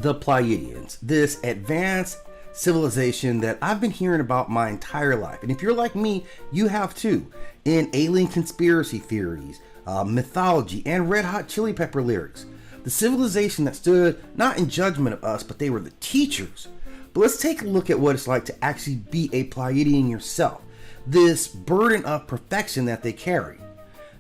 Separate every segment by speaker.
Speaker 1: the Pleiadians, this advanced civilization that I've been hearing about my entire life. And if you're like me, you have too, in alien conspiracy theories, mythology, and Red Hot Chili Pepper lyrics. The civilization that stood not in judgment of us, but they were the teachers. But let's take a look at what it's like to actually be a Pleiadian yourself, this burden of perfection that they carry.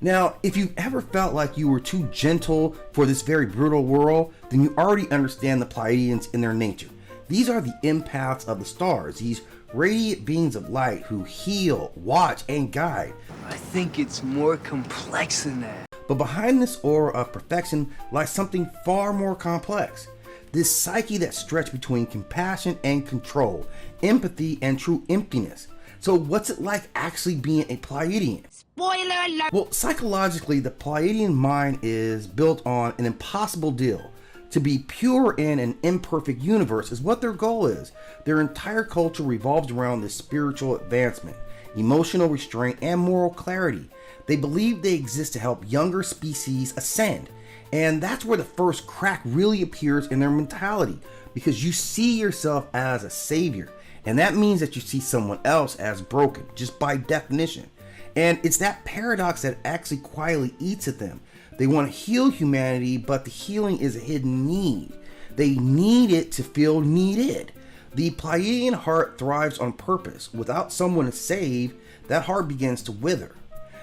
Speaker 1: Now, if you've ever felt like you were too gentle for this very brutal world, then you already understand the Pleiadians in their nature. These are the empaths of the stars, these radiant beings of light who heal, watch, and guide.
Speaker 2: I think it's more complex than that.
Speaker 1: But behind this aura of perfection lies something far more complex. This psyche that stretched between compassion and control, empathy and true emptiness. So what's it like actually being a Pleiadian?
Speaker 3: Spoiler alert!
Speaker 1: Well, psychologically, the Pleiadian mind is built on an impossible deal. To be pure in an imperfect universe is what their goal is. Their entire culture revolves around this spiritual advancement, emotional restraint, and moral clarity. They believe they exist to help younger species ascend. And that's where the first crack really appears in their mentality, because you see yourself as a savior. And that means that you see someone else as broken, just by definition. And it's that paradox that actually quietly eats at them. They want to heal humanity, but the healing is a hidden need. They need it to feel needed. The Pleiadian heart thrives on purpose. Without someone to save, that heart begins to wither.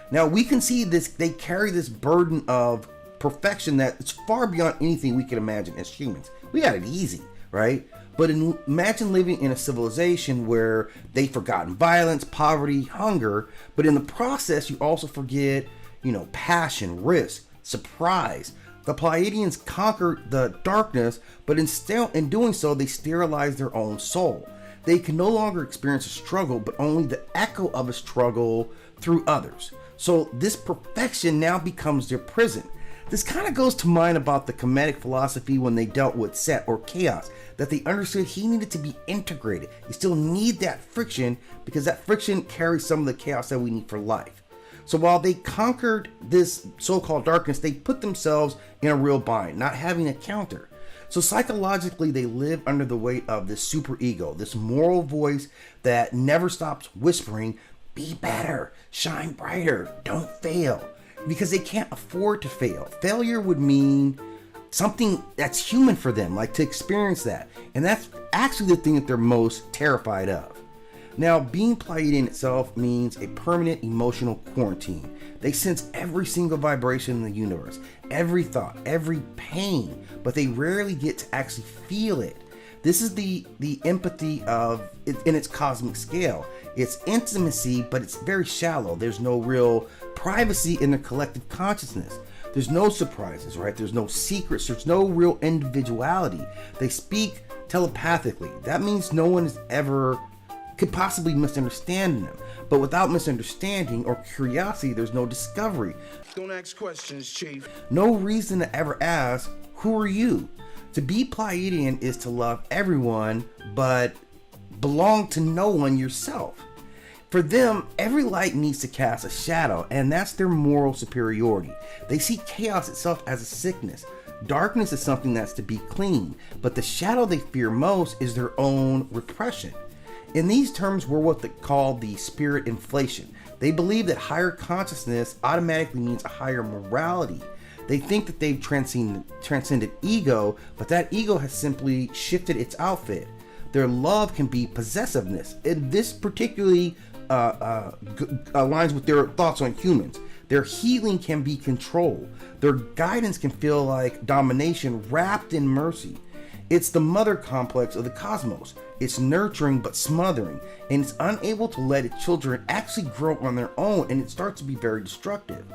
Speaker 1: Now we can see this, they carry this burden of perfection that it's far beyond anything we can imagine as humans. We got it easy, right? But imagine living in a civilization where they've forgotten violence, poverty, hunger, but in the process you also forget, passion, risk, surprise. The Pleiadians conquered the darkness, but in doing so they sterilize their own soul. They can no longer experience a struggle, but only the echo of a struggle through others. So this perfection now becomes their prison. This kind of goes to mind about the Kemetic philosophy when they dealt with Set or chaos, that they understood he needed to be integrated. You still need that friction because that friction carries some of the chaos that we need for life. So while they conquered this so-called darkness, they put themselves in a real bind, not having a counter. So psychologically, they live under the weight of this superego, this moral voice that never stops whispering, be better, shine brighter, don't fail. Because they can't afford to fail. Failure would mean something that's human for them, like to experience that. And that's actually the thing that they're most terrified of. Now, being Pleiadian itself means a permanent emotional quarantine. They sense every single vibration in the universe, every thought, every pain, but they rarely get to actually feel it. This is the empathy of in its cosmic scale. It's intimacy, but it's very shallow. There's no real privacy in their collective consciousness. There's no surprises, right? There's no secrets. There's no real individuality. They speak telepathically. That means no one could possibly misunderstand them. But without misunderstanding or curiosity, there's no discovery.
Speaker 4: Don't ask questions, Chief.
Speaker 1: No reason to ever ask, who are you? To be Pleiadian is to love everyone, but belong to no one yourself. For them, every light needs to cast a shadow, and that's their moral superiority. They see chaos itself as a sickness. Darkness is something that's to be cleaned, but the shadow they fear most is their own repression. In these terms, we're what they call the spirit inflation. They believe that higher consciousness automatically means a higher morality. They think that they've transcended ego, but that ego has simply shifted its outfit. Their love can be possessiveness, and this particularly aligns with their thoughts on humans. Their healing can be control. Their guidance can feel like domination wrapped in mercy. It's the mother complex of the cosmos. It's nurturing but smothering, and it's unable to let its children actually grow on their own, and it starts to be very destructive.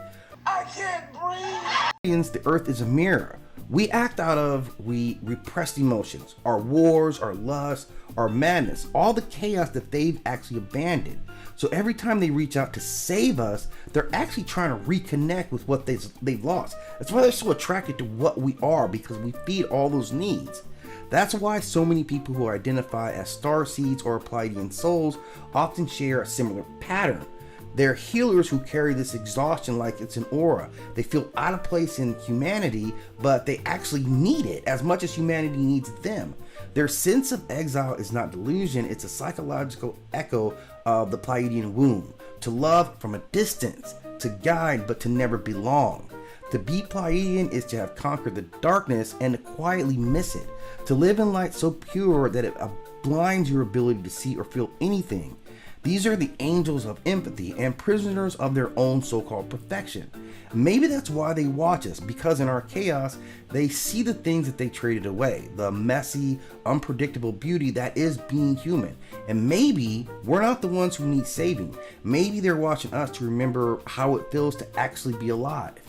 Speaker 4: I can't breathe.
Speaker 1: The earth is a mirror. We act out of repressed emotions, our wars, our lust, our madness, all the chaos that they've actually abandoned. So every time they reach out to save us, they're actually trying to reconnect with what they've lost. That's why they're so attracted to what we are, because we feed all those needs. That's why so many people who identify as star seeds or Pleiadian souls often share a similar pattern. They're healers who carry this exhaustion like it's an aura. They feel out of place in humanity, but they actually need it as much as humanity needs them. Their sense of exile is not delusion, it's a psychological echo of the Pleiadian womb. To love from a distance, to guide but to never belong. To be Pleiadian is to have conquered the darkness and to quietly miss it. To live in light so pure that it blinds your ability to see or feel anything. These are the angels of empathy and prisoners of their own so-called perfection. Maybe that's why they watch us, because in our chaos, they see the things that they traded away, the messy, unpredictable beauty that is being human. And maybe we're not the ones who need saving. Maybe they're watching us to remember how it feels to actually be alive.